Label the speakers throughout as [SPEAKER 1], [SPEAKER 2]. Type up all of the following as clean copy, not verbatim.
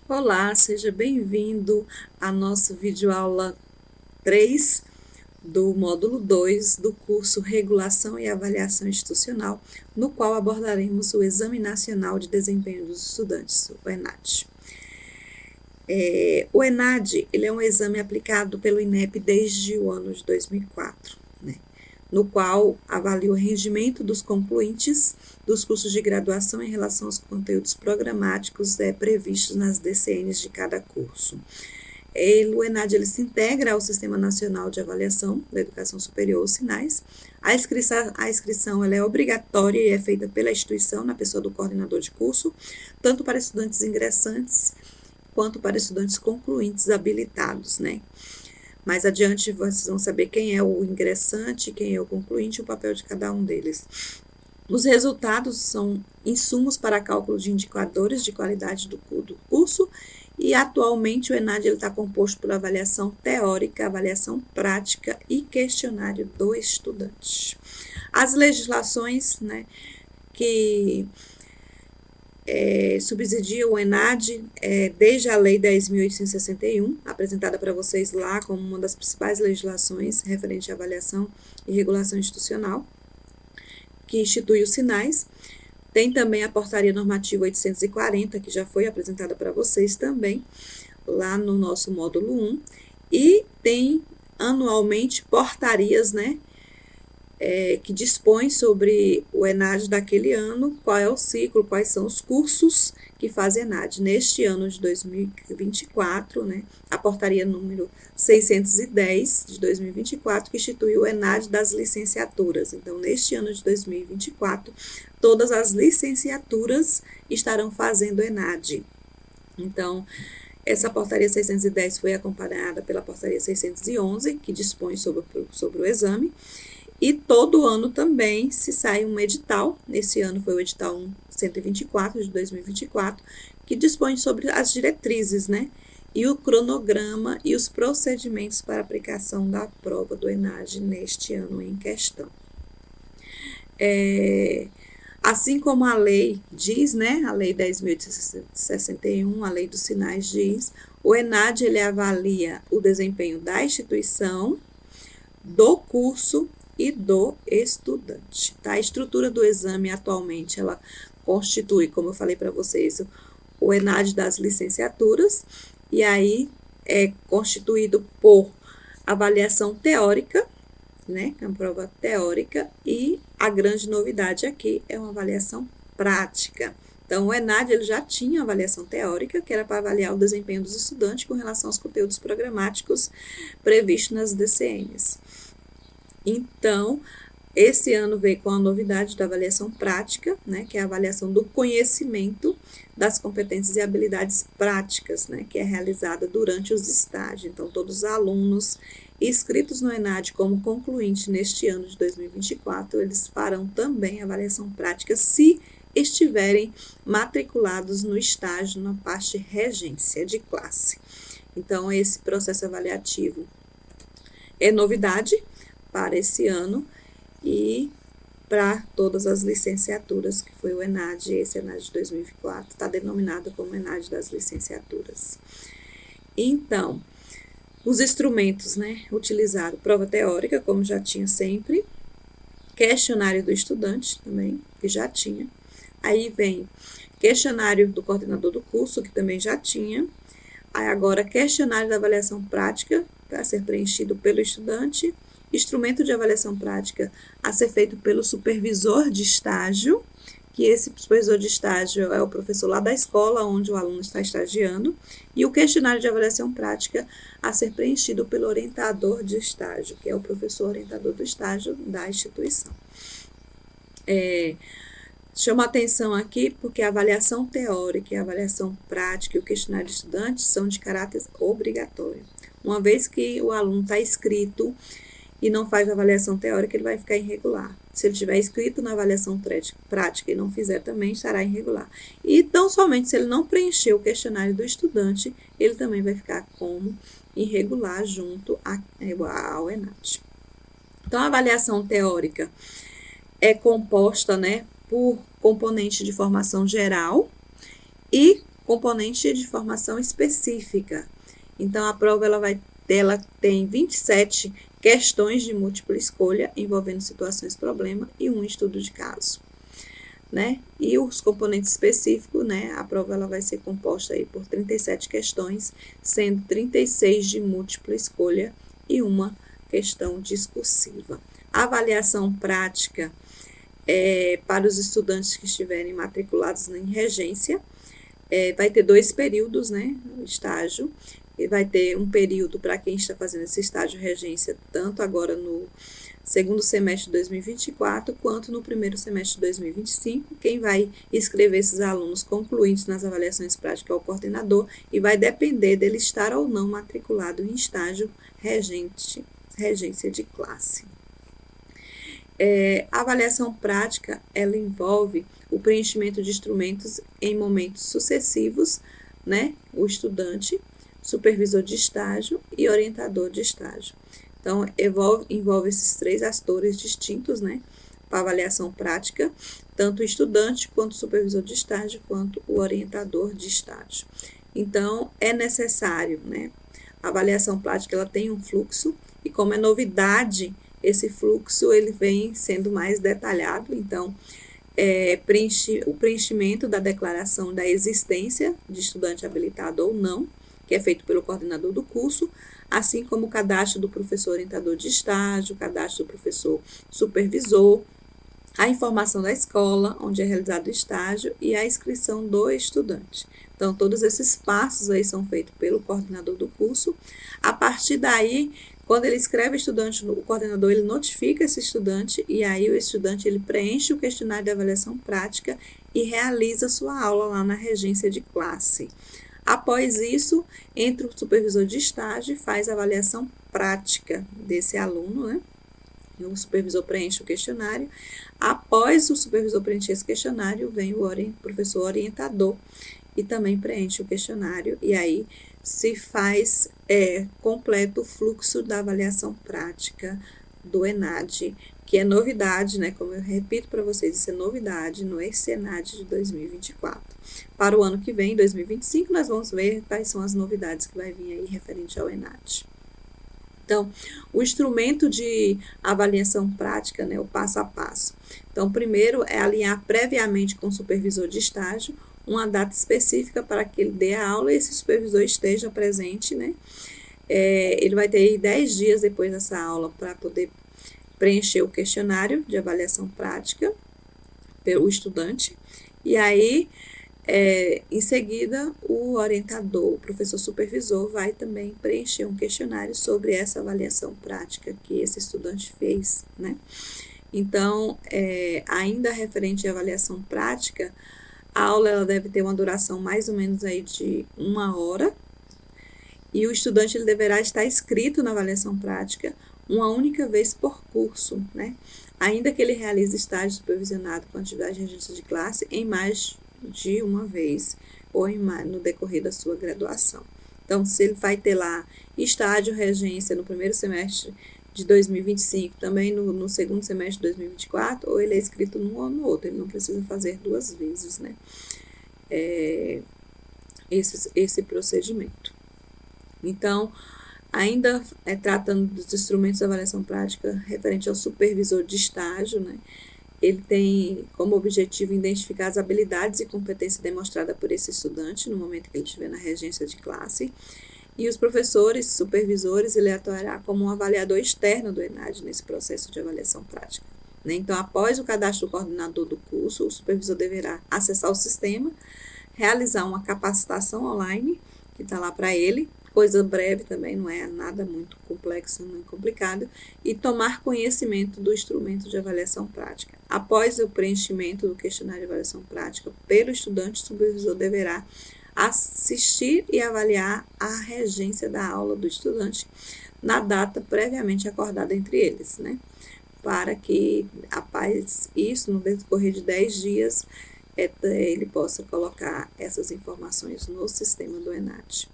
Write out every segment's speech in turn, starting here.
[SPEAKER 1] Olá, seja bem-vindo à nossa videoaula 3 do módulo 2 do curso Regulação e Avaliação Institucional, no qual abordaremos o Exame Nacional de Desempenho dos Estudantes, o ENAD. O ENAD ele é um exame aplicado pelo INEP desde o ano de 2004, no qual avalia o rendimento dos concluintes dos cursos de graduação em relação aos conteúdos programáticos previstos nas DCNs de cada curso. O ENAD ele se integra ao Sistema Nacional de Avaliação da Educação Superior, os SINAES. A inscrição ela é obrigatória e é feita pela instituição, na pessoa do coordenador de curso, tanto para estudantes ingressantes quanto para estudantes concluintes habilitados, Mais adiante, vocês vão saber quem é o ingressante, quem é o concluinte e o papel de cada um deles. Os resultados são insumos para cálculo de indicadores de qualidade do curso e, atualmente, o ENAD está composto por avaliação teórica, avaliação prática e questionário do estudante. As legislações que subsidia o ENAD desde a Lei 10.861, apresentada para vocês lá como uma das principais legislações referente à avaliação e regulação institucional, que institui os SINAES. Tem também a Portaria Normativa 840, que já foi apresentada para vocês também, lá no nosso módulo 1, e tem anualmente portarias, que dispõe sobre o ENAD daquele ano, qual é o ciclo, quais são os cursos que fazem ENAD. Neste ano de 2024, a portaria número 610 de 2024, que institui o ENAD das licenciaturas. Então, neste ano de 2024, todas as licenciaturas estarão fazendo ENAD. Então, essa portaria 610 foi acompanhada pela portaria 611, que dispõe sobre o exame. E todo ano também se sai um edital, nesse ano foi o edital 124 de 2024, que dispõe sobre as diretrizes, e o cronograma e os procedimentos para aplicação da prova do ENAD neste ano em questão. Assim como a lei diz, a lei 10.861, a lei dos SINAES diz, o ENAD ele avalia o desempenho da instituição, do curso e do estudante. A estrutura do exame atualmente, ela constitui, como eu falei para vocês, o ENAD das licenciaturas, e aí é constituído por avaliação teórica, que é uma prova teórica, e a grande novidade aqui é uma avaliação prática. Então, o ENAD ele já tinha avaliação teórica, que era para avaliar o desempenho dos estudantes com relação aos conteúdos programáticos previstos nas DCNs. Então, esse ano veio com a novidade da avaliação prática, que é a avaliação do conhecimento das competências e habilidades práticas, que é realizada durante os estágios. Então, todos os alunos inscritos no ENAD como concluinte neste ano de 2024, eles farão também avaliação prática se estiverem matriculados no estágio na parte regência de classe. Então, esse processo avaliativo é novidade para esse ano e para todas as licenciaturas, que foi o ENAD, esse ENAD de 2024, está denominado como ENAD das licenciaturas. Então, os instrumentos, utilizados, prova teórica, como já tinha sempre, questionário do estudante também, que já tinha, aí vem questionário do coordenador do curso, que também já tinha, aí agora questionário da avaliação prática, para ser preenchido pelo estudante, instrumento de avaliação prática a ser feito pelo supervisor de estágio, que esse supervisor de estágio é o professor lá da escola onde o aluno está estagiando, e o questionário de avaliação prática a ser preenchido pelo orientador de estágio, que é o professor orientador do estágio da instituição. Chama atenção aqui porque a avaliação teórica e a avaliação prática e o questionário de estudantes são de caráter obrigatório. Uma vez que o aluno está inscrito e não faz avaliação teórica, ele vai ficar irregular. Se ele estiver inscrito na avaliação prática e não fizer também, estará irregular. E tão somente se ele não preencher o questionário do estudante, ele também vai ficar como irregular junto ao ENAD. Então, a avaliação teórica é composta, né, por componente de formação geral e componente de formação específica. Então, a prova ela tem 27 questões de múltipla escolha envolvendo situações problema e um estudo de caso, né? E os componentes específicos, né? A prova ela vai ser composta aí por 37 questões, sendo 36 de múltipla escolha e uma questão discursiva. A avaliação prática para os estudantes que estiverem matriculados em regência, vai ter 2 períodos, né? O estágio. E vai ter um período para quem está fazendo esse estágio regência, tanto agora no segundo semestre de 2024, quanto no primeiro semestre de 2025. Quem vai escrever esses alunos concluintes nas avaliações práticas é o coordenador, e vai depender dele estar ou não matriculado em estágio regência de classe. A avaliação prática, ela envolve o preenchimento de instrumentos em momentos sucessivos, né? O estudante, supervisor de estágio e orientador de estágio. Então, envolve esses 3 atores distintos, né, para avaliação prática, tanto o estudante, quanto o supervisor de estágio, quanto o orientador de estágio. Então, é necessário, né, a avaliação prática, ela tem um fluxo, e como é novidade, esse fluxo, ele vem sendo mais detalhado. Então, o preenchimento da declaração da existência de estudante habilitado ou não, que é feito pelo coordenador do curso, assim como o cadastro do professor orientador de estágio, o cadastro do professor supervisor, a informação da escola onde é realizado o estágio e a inscrição do estudante. Então, todos esses passos aí são feitos pelo coordenador do curso. A partir daí, quando ele escreve o estudante, o coordenador ele notifica esse estudante, e aí o estudante ele preenche o questionário de avaliação prática e realiza sua aula lá na regência de classe. Após isso, entra o supervisor de estágio e faz a avaliação prática desse aluno, né? E o supervisor preenche o questionário. Após o supervisor preencher esse questionário, vem o professor orientador e também preenche o questionário. E aí se faz completo o fluxo da avaliação prática do ENAD, que é novidade, né? Como eu repito para vocês, isso é novidade no ENAD de 2024. Para o ano que vem, 2025, nós vamos ver quais são as novidades que vai vir aí referente ao ENAD. Então, o instrumento de avaliação prática, né, o passo a passo. Então, primeiro é alinhar previamente com o supervisor de estágio uma data específica para que ele dê a aula e esse supervisor esteja presente, né? Ele vai ter 10 dias depois dessa aula para poder preencher o questionário de avaliação prática pelo estudante. E aí, em seguida, o orientador, o professor supervisor, vai também preencher um questionário sobre essa avaliação prática que esse estudante fez, né? Então, ainda referente à avaliação prática, a aula ela deve ter uma duração mais ou menos aí de 1 hora, e o estudante ele deverá estar inscrito na avaliação prática uma única vez por curso, né? Ainda que ele realize estágio supervisionado com atividade de regência de classe em mais de uma vez ou no decorrer da sua graduação. Então, se ele vai ter lá estágio regência no primeiro semestre de 2025, também no segundo semestre de 2024, ou ele é inscrito num ou no outro, ele não precisa fazer 2 vezes, né? Esse procedimento. Então, ainda tratando dos instrumentos de avaliação prática referente ao supervisor de estágio, né? Ele tem como objetivo identificar as habilidades e competências demonstradas por esse estudante no momento que ele estiver na regência de classe. E os professores, supervisores, ele atuará como um avaliador externo do ENAD nesse processo de avaliação prática, né? Então, após o cadastro do coordenador do curso, o supervisor deverá acessar o sistema, realizar uma capacitação online, que está lá para ele, coisa breve também, não é nada muito complexo, nem complicado, e tomar conhecimento do instrumento de avaliação prática. Após o preenchimento do questionário de avaliação prática pelo estudante, o supervisor deverá assistir e avaliar a regência da aula do estudante na data previamente acordada entre eles, né? Para que, após isso, no decorrer de 10 dias, ele possa colocar essas informações no sistema do ENAD.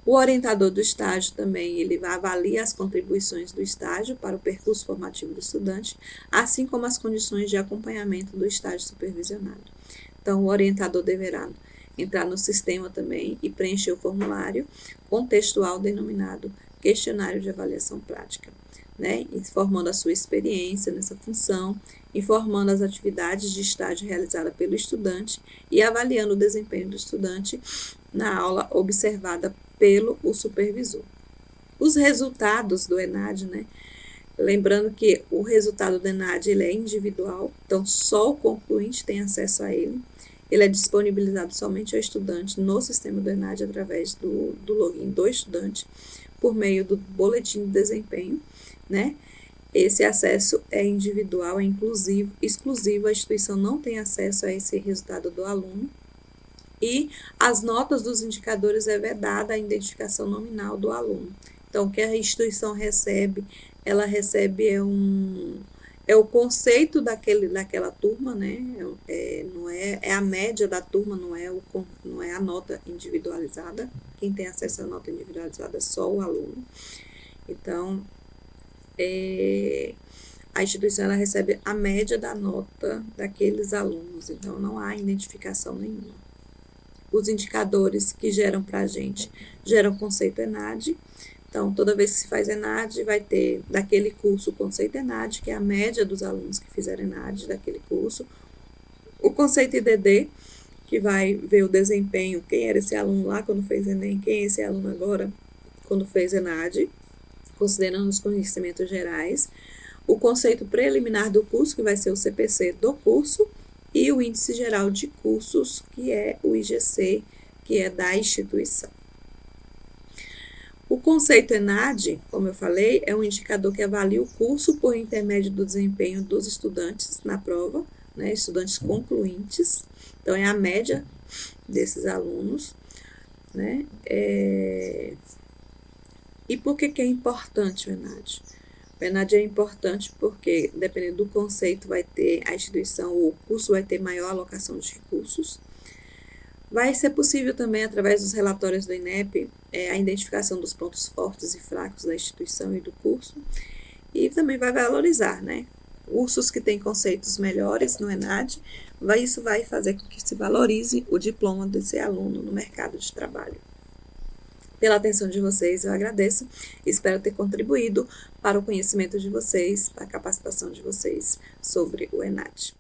[SPEAKER 1] O orientador do estágio também, ele avalia as contribuições do estágio para o percurso formativo do estudante, assim como as condições de acompanhamento do estágio supervisionado. Então, o orientador deverá entrar no sistema também e preencher o formulário contextual denominado questionário de avaliação prática, né? Informando a sua experiência nessa função, informando as atividades de estágio realizadas pelo estudante e avaliando o desempenho do estudante na aula observada pelo supervisor. Os resultados do ENAD, né? Lembrando que o resultado do ENAD ele é individual, então só o concluinte tem acesso a ele. Ele é disponibilizado somente ao estudante no sistema do ENAD através do login do estudante, por meio do boletim de desempenho, né? Esse acesso é individual, é exclusivo, a instituição não tem acesso a esse resultado do aluno. E as notas dos indicadores é vedada a identificação nominal do aluno. Então, o que a instituição recebe, ela recebe o conceito daquela turma, né? É a média da turma, não é a nota individualizada. Quem tem acesso à nota individualizada é só o aluno. Então, a instituição ela recebe a média da nota daqueles alunos, então não há identificação nenhuma. Os indicadores que geram para a gente, geram conceito ENAD. Então, toda vez que se faz ENAD, vai ter daquele curso o conceito ENAD, que é a média dos alunos que fizeram ENAD daquele curso. O conceito IDD, que vai ver o desempenho, quem era esse aluno lá quando fez ENEM, quem é esse aluno agora quando fez ENAD, considerando os conhecimentos gerais. O conceito preliminar do curso, que vai ser o CPC do curso, e o índice geral de cursos, que é o IGC, que é da instituição. O conceito ENAD, como eu falei, é um indicador que avalia o curso por intermédio do desempenho dos estudantes na prova, né, estudantes concluintes. Então, é a média desses alunos, né? E por que é importante o ENAD? O ENAD é importante porque, dependendo do conceito, vai ter a instituição, o curso vai ter maior alocação de recursos. Vai ser possível também, através dos relatórios do INEP, a identificação dos pontos fortes e fracos da instituição e do curso. E também vai valorizar, né? Cursos que têm conceitos melhores no ENAD, isso vai fazer com que se valorize o diploma desse aluno no mercado de trabalho. Pela atenção de vocês, eu agradeço e espero ter contribuído para o conhecimento de vocês, para a capacitação de vocês sobre o ENAD.